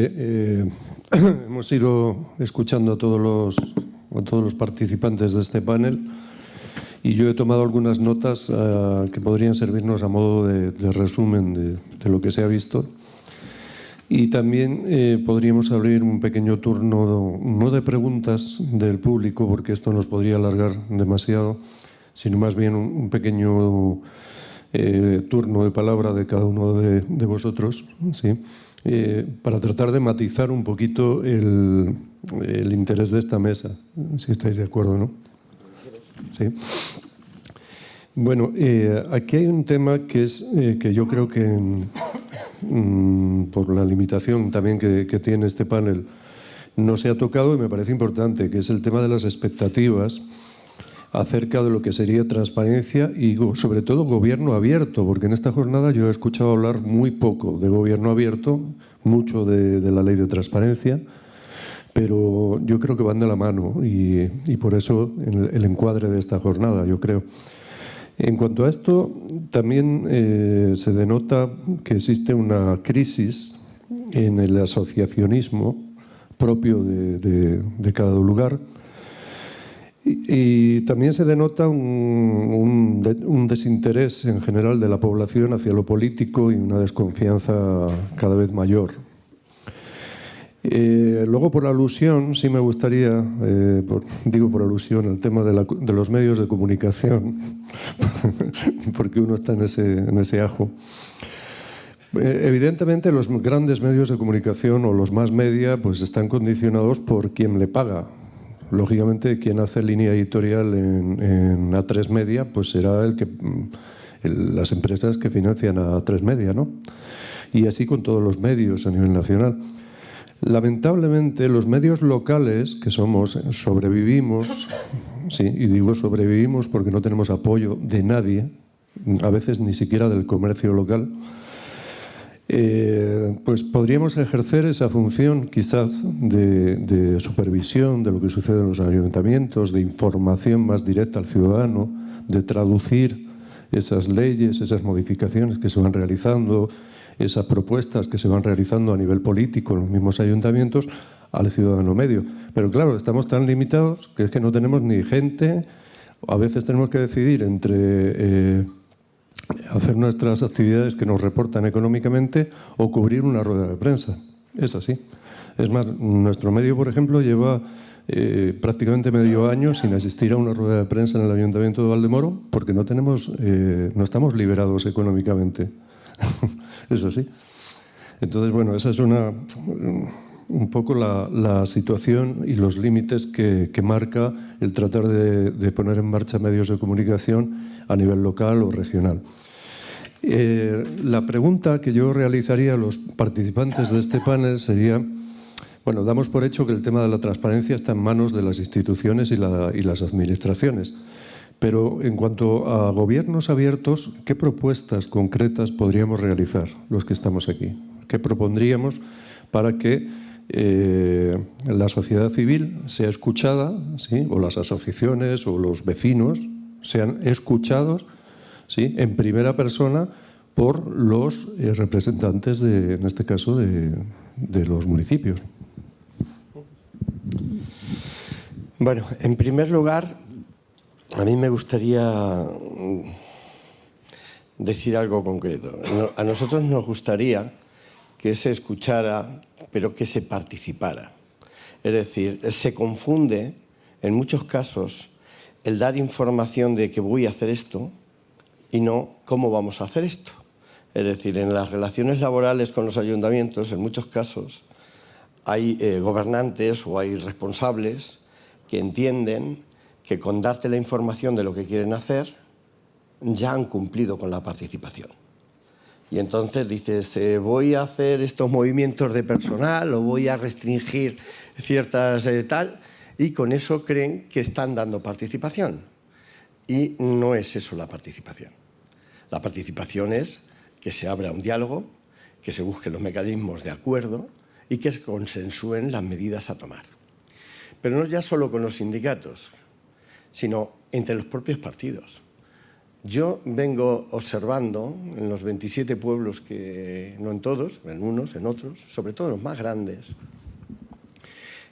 hemos ido escuchando a todos los participantes de este panel y yo he tomado algunas notas que podrían servirnos a modo de resumen de lo que se ha visto. Y también podríamos abrir un pequeño turno, no de preguntas del público, porque esto nos podría alargar demasiado, sino más bien un pequeño turno de palabra de cada uno de vosotros, ¿sí? Para tratar de matizar un poquito el interés de esta mesa, si estáis de acuerdo, ¿no? Sí. Bueno, aquí hay un tema que es que yo creo que por la limitación también que tiene este panel no se ha tocado y me parece importante, que es el tema de las expectativas acerca de lo que sería transparencia y sobre todo gobierno abierto, porque en esta jornada yo he escuchado hablar muy poco de gobierno abierto, mucho de la ley de transparencia, pero yo creo que van de la mano y por eso el encuadre de esta jornada, yo creo. En cuanto a esto, también se denota que existe una crisis en el asociacionismo propio de cada lugar y también se denota un desinterés en general de la población hacia lo político y una desconfianza cada vez mayor. Luego, por alusión, sí me gustaría, digo por alusión, el tema de los medios de comunicación, porque uno está en ese ajo. Evidentemente, los grandes medios de comunicación o los más media pues están condicionados por quien le paga. Lógicamente, quien hace línea editorial en A3 Media pues será las empresas que financian a A3 Media, ¿no? Y así con todos los medios a nivel nacional. Lamentablemente, los medios locales que somos sobrevivimos, sí, y digo sobrevivimos porque no tenemos apoyo de nadie, a veces ni siquiera del comercio local, pues podríamos ejercer esa función quizás de supervisión de lo que sucede en los ayuntamientos, de información más directa al ciudadano, de traducir esas leyes, esas modificaciones que se van realizando, esas propuestas que se van realizando a nivel político en los mismos ayuntamientos al ciudadano medio. Pero claro, estamos tan limitados que es que no tenemos ni gente, a veces tenemos que decidir entre hacer nuestras actividades que nos reportan económicamente o cubrir una rueda de prensa. Es así. Es más, nuestro medio, por ejemplo, lleva prácticamente medio año sin asistir a una rueda de prensa en el Ayuntamiento de Valdemoro porque no estamos liberados económicamente. Es así. Entonces, bueno, esa es un poco la situación y los límites que marca el tratar de poner en marcha medios de comunicación a nivel local o regional. La pregunta que yo realizaría a los participantes de este panel sería, bueno, damos por hecho que el tema de la transparencia está en manos de las instituciones y las administraciones. Pero en cuanto a gobiernos abiertos, ¿qué propuestas concretas podríamos realizar los que estamos aquí? ¿Qué propondríamos para que la sociedad civil sea escuchada, ¿sí? O las asociaciones o los vecinos sean escuchados, ¿sí? En primera persona por los representantes, en este caso, de los municipios? Bueno, en primer lugar, a mí me gustaría decir algo concreto. A nosotros nos gustaría que se escuchara, pero que se participara. Es decir, se confunde en muchos casos el dar información de que voy a hacer esto y no cómo vamos a hacer esto. Es decir, en las relaciones laborales con los ayuntamientos, en muchos casos, hay gobernantes o hay responsables que entienden que con darte la información de lo que quieren hacer ya han cumplido con la participación. Y entonces dices, voy a hacer estos movimientos de personal o voy a restringir ciertas tal, y con eso creen que están dando participación. Y no es eso la participación. La participación es que se abra un diálogo, que se busquen los mecanismos de acuerdo y que se consensúen las medidas a tomar. Pero no ya solo con los sindicatos, sino entre los propios partidos. Yo vengo observando en los 27 pueblos, que no en todos, en unos, en otros, sobre todo en los más grandes,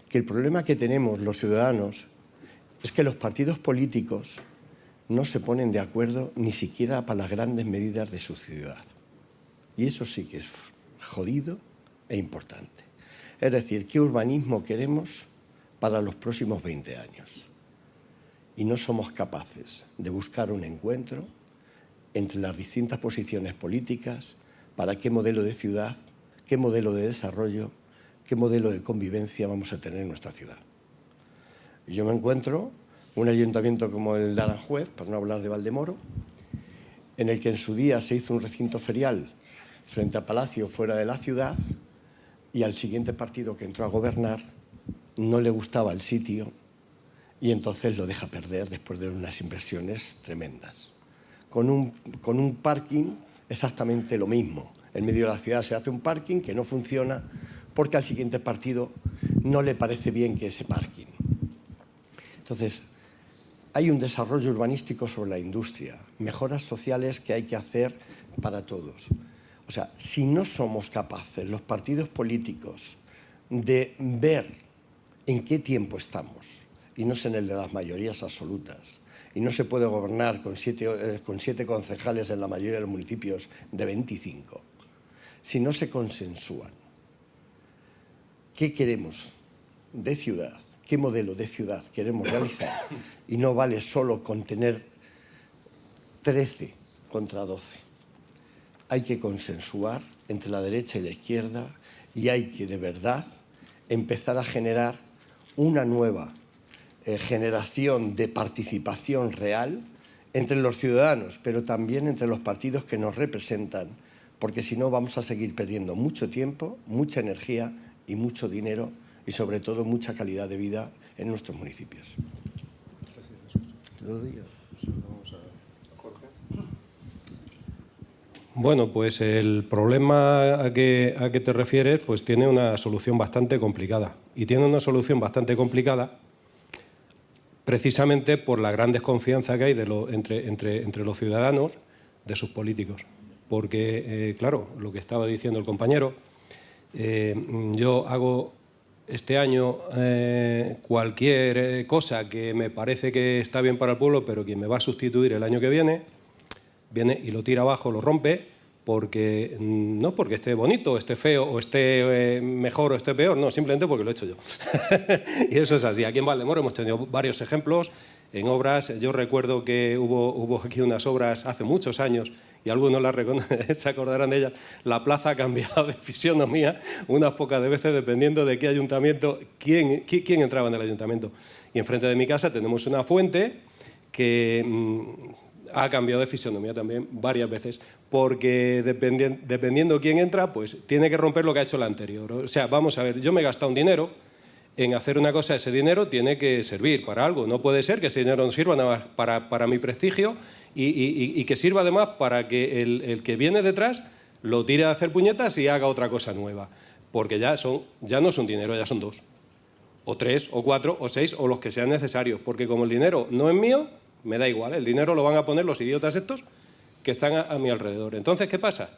que el problema que tenemos los ciudadanos es que los partidos políticos no se ponen de acuerdo ni siquiera para las grandes medidas de su ciudad. Y eso sí que es jodido e importante. Es decir, ¿qué urbanismo queremos para los próximos 20 años? Y no somos capaces de buscar un encuentro entre las distintas posiciones políticas para qué modelo de ciudad, qué modelo de desarrollo, qué modelo de convivencia vamos a tener en nuestra ciudad. Y yo me encuentro un ayuntamiento como el de Aranjuez, para no hablar de Valdemoro, en el que en su día se hizo un recinto ferial frente a Palacio fuera de la ciudad, y al siguiente partido que entró a gobernar no le gustaba el sitio y entonces lo deja perder después de unas inversiones tremendas. Con un parking exactamente lo mismo. En medio de la ciudad se hace un parking que no funciona porque al siguiente partido no le parece bien que ese parking. Entonces, hay un desarrollo urbanístico sobre la industria, mejoras sociales que hay que hacer para todos. O sea, si no somos capaces, los partidos políticos, de ver en qué tiempo estamos, y no es en el de las mayorías absolutas, y no se puede gobernar con siete concejales en la mayoría de los municipios de 25, si no se consensúan qué queremos de ciudad, qué modelo de ciudad queremos realizar, y no vale solo con tener 13 contra 12. Hay que consensuar entre la derecha y la izquierda y hay que, de verdad, empezar a generar una nueva generación de participación real entre los ciudadanos, pero también entre los partidos que nos representan, porque si no vamos a seguir perdiendo mucho tiempo, mucha energía y mucho dinero y, sobre todo, mucha calidad de vida en nuestros municipios. Bueno, pues el problema a que te refieres pues tiene una solución bastante complicada. Y tiene una solución bastante complicada precisamente por la gran desconfianza que hay entre los ciudadanos de sus políticos. Porque, claro, lo que estaba diciendo el compañero, yo hago este año cualquier cosa que me parece que está bien para el pueblo, pero quien me va a sustituir el año que viene y lo tira abajo, lo rompe, porque no porque esté bonito, o esté feo, o esté mejor o esté peor, no, simplemente porque lo he hecho yo. Y eso es así. Aquí en Valdemoro hemos tenido varios ejemplos en obras. Yo recuerdo que hubo aquí unas obras hace muchos años, y algunos se acordarán de ellas. La plaza ha cambiado de fisionomía unas pocas de veces dependiendo de qué ayuntamiento, quién entraba en el ayuntamiento. Y enfrente de mi casa tenemos una fuente que ha cambiado de fisionomía también varias veces, porque dependiendo quién entra, pues tiene que romper lo que ha hecho el anterior. O sea, vamos a ver, yo me he gastado un dinero en hacer una cosa, ese dinero tiene que servir para algo. No puede ser que ese dinero no sirva nada más para mi prestigio y que sirva además para que el que viene detrás lo tire a hacer puñetas y haga otra cosa nueva. Porque ya no es un dinero, ya son 2, o 3, o 4, o 6, o los que sean necesarios. Porque como el dinero no es mío, me da igual, el dinero lo van a poner los idiotas estos que están a mi alrededor. Entonces, ¿qué pasa?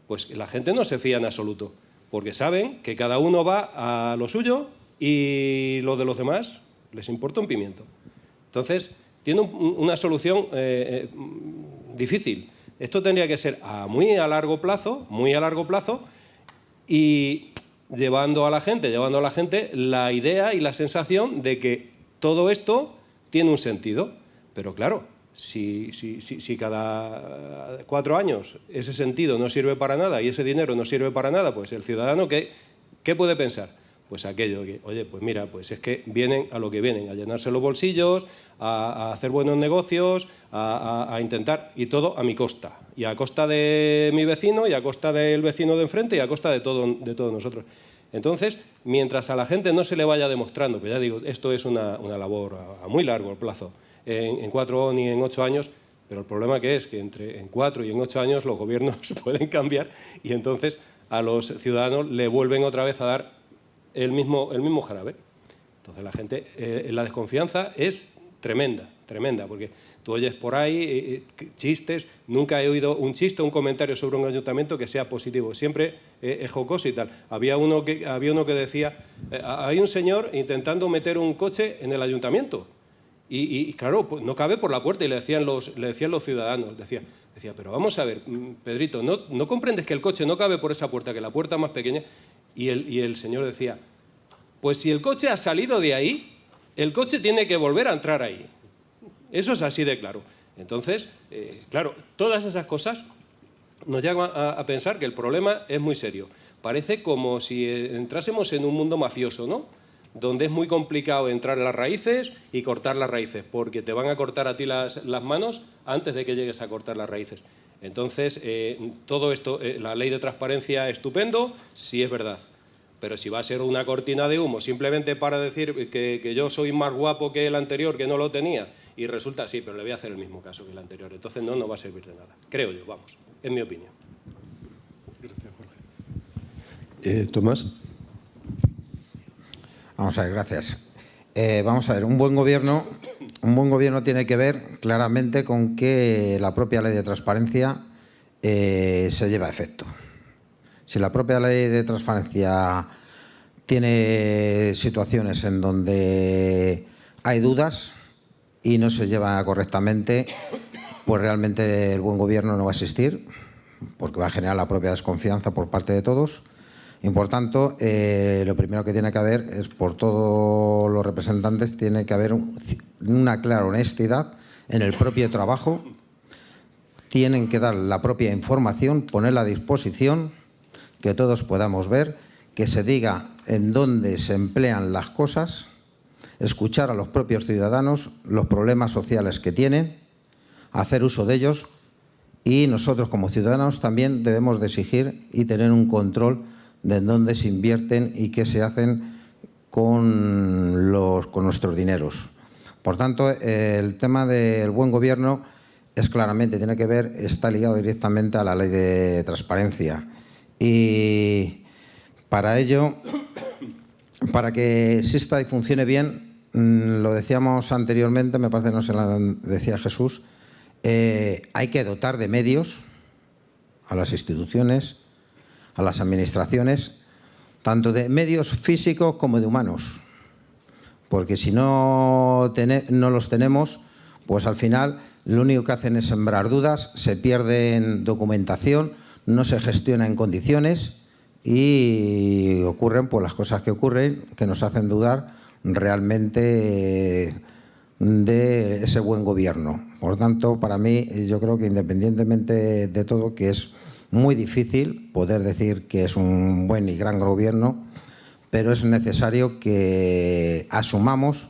Pues la gente no se fía en absoluto, porque saben que cada uno va a lo suyo y lo de los demás les importa un pimiento. Entonces, tiene una solución difícil. Esto tendría que ser muy a largo plazo, y llevando a la gente la idea y la sensación de que todo esto tiene un sentido. Pero claro, si cada 4 años ese sentido no sirve para nada y ese dinero no sirve para nada, pues el ciudadano, ¿qué puede pensar? pues aquello que, oye, pues mira, pues es que vienen a lo que vienen, a llenarse los bolsillos, a hacer buenos negocios, a intentar, y todo a mi costa, y a costa de mi vecino, y a costa del vecino de enfrente, y a costa de todos nosotros. Entonces, mientras a la gente no se le vaya demostrando, que ya digo, esto es una labor a muy largo plazo, en 4 ni en 8 años, pero el problema que es que en 4 y en 8 años los gobiernos pueden cambiar y entonces a los ciudadanos le vuelven otra vez a dar el mismo jarabe. Entonces la gente, la desconfianza es tremenda, porque tú oyes por ahí chistes, nunca he oído un chiste o un comentario sobre un ayuntamiento que sea positivo, siempre es jocoso y tal. Había uno que decía, hay un señor intentando meter un coche en el ayuntamiento y claro, pues no cabe por la puerta y le decían los ciudadanos, decía, pero vamos a ver, Pedrito, ¿no comprendes que el coche no cabe por esa puerta, que la puerta es más pequeña? Y el señor decía, pues si el coche ha salido de ahí, el coche tiene que volver a entrar ahí. Eso es así de claro. Entonces, claro, todas esas cosas nos llevan a pensar que el problema es muy serio. Parece como si entrásemos en un mundo mafioso, ¿no? Donde es muy complicado entrar a las raíces y cortar las raíces, porque te van a cortar a ti las manos antes de que llegues a cortar las raíces. Entonces, todo esto, la ley de transparencia, estupendo, sí es verdad. Pero si va a ser una cortina de humo simplemente para decir que yo soy más guapo que el anterior, que no lo tenía, y resulta, sí, pero le voy a hacer el mismo caso que el anterior. Entonces no va a servir de nada. Creo yo, vamos, es mi opinión. Gracias, Jorge. Tomás. Vamos a ver, gracias. Vamos a ver, un buen gobierno tiene que ver claramente con que la propia ley de transparencia se lleva a efecto. Si la propia ley de transparencia tiene situaciones en donde hay dudas y no se lleva correctamente, pues realmente el buen gobierno no va a existir, porque va a generar la propia desconfianza por parte de todos. Y por tanto, lo primero que tiene que haber es, por todos los representantes, tiene que haber una clara honestidad en el propio trabajo. Tienen que dar la propia información, ponerla a disposición, que todos podamos ver, que se diga en dónde se emplean las cosas, escuchar a los propios ciudadanos, los problemas sociales que tienen, hacer uso de ellos, y nosotros como ciudadanos también debemos de exigir y tener un control de dónde se invierten y qué se hacen con nuestros dineros. Por tanto, el tema del buen gobierno es claramente, tiene que ver, está ligado directamente a la ley de transparencia. Y para ello, para que exista y funcione bien, lo decíamos anteriormente, me parece, no se lo decía Jesús, hay que dotar de medios a las instituciones, a las administraciones, tanto de medios físicos como de humanos, porque si no los tenemos, pues al final lo único que hacen es sembrar dudas, se pierde en documentación, no se gestiona en condiciones y ocurren pues las cosas que ocurren, que nos hacen dudar realmente de ese buen gobierno. Por tanto, para mí, yo creo que independientemente de todo, que es muy difícil poder decir que es un buen y gran gobierno, pero es necesario que asumamos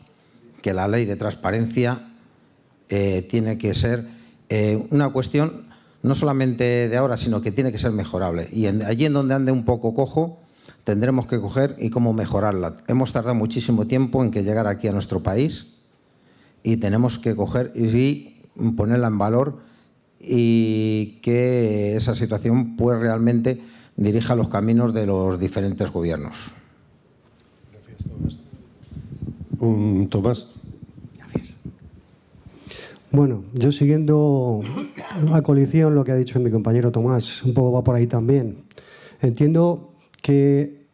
que la ley de transparencia tiene que ser una cuestión no solamente de ahora, sino que tiene que ser mejorable. Y allí en donde ande un poco cojo, tendremos que coger y cómo mejorarla. Hemos tardado muchísimo tiempo en que llegara aquí a nuestro país y tenemos que coger y ponerla en valor y que esa situación pues realmente dirija los caminos de los diferentes gobiernos. Gracias, Tomás. Tomás. Gracias. Bueno, yo siguiendo a colisión lo que ha dicho mi compañero Tomás, un poco va por ahí también. Entiendo que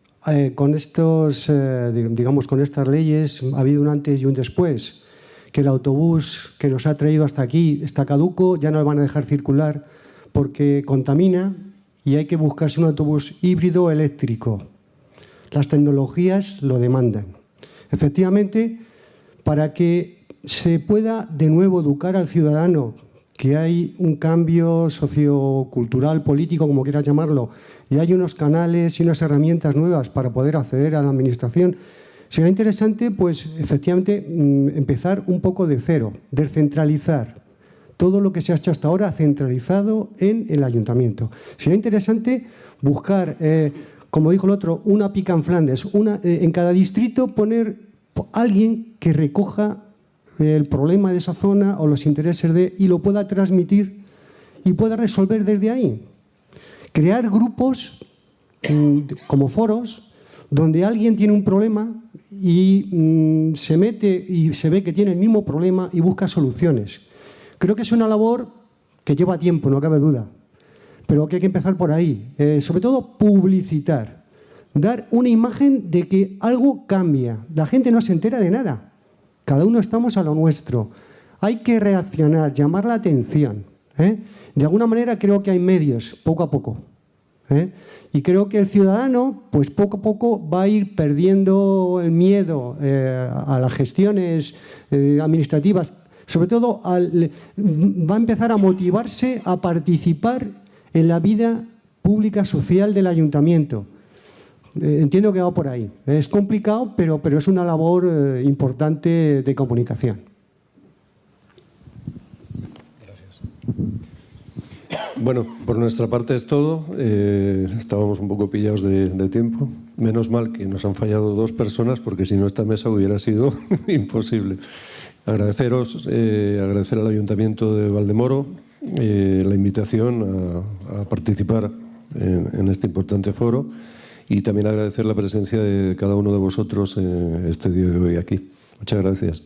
con con estas leyes ha habido un antes y un después, que el autobús que nos ha traído hasta aquí está caduco, ya no lo van a dejar circular porque contamina y hay que buscarse un autobús híbrido eléctrico. Las tecnologías lo demandan. Efectivamente, para que se pueda de nuevo educar al ciudadano que hay un cambio sociocultural, político, como quieras llamarlo, y hay unos canales y unas herramientas nuevas para poder acceder a la administración, será interesante, pues, efectivamente, empezar un poco de cero, descentralizar todo lo que se ha hecho hasta ahora centralizado en el ayuntamiento. Será interesante buscar, como dijo el otro, una pica en Flandes, en cada distrito poner alguien que recoja el problema de esa zona o los intereses y lo pueda transmitir y pueda resolver desde ahí. Crear grupos como foros donde alguien tiene un problema y se mete y se ve que tiene el mismo problema y busca soluciones. Creo que es una labor que lleva tiempo, no cabe duda, pero que hay que empezar por ahí. Sobre todo, publicitar, dar una imagen de que algo cambia. La gente no se entera de nada. Cada uno estamos a lo nuestro. Hay que reaccionar, llamar la atención. De alguna manera creo que hay medios, poco a poco. Y creo que el ciudadano, pues poco a poco va a ir perdiendo el miedo a las gestiones administrativas. Sobre todo va a empezar a motivarse a participar en la vida pública social del ayuntamiento. Entiendo que va por ahí. Es complicado, pero es una labor importante de comunicación. Gracias. Bueno, por nuestra parte es todo. Estábamos un poco pillados de tiempo. Menos mal que nos han fallado 2 personas, porque si no esta mesa hubiera sido imposible. Agradecer al Ayuntamiento de Valdemoro la invitación a participar en este importante foro. Y también agradecer la presencia de cada uno de vosotros este día de hoy aquí. Muchas gracias.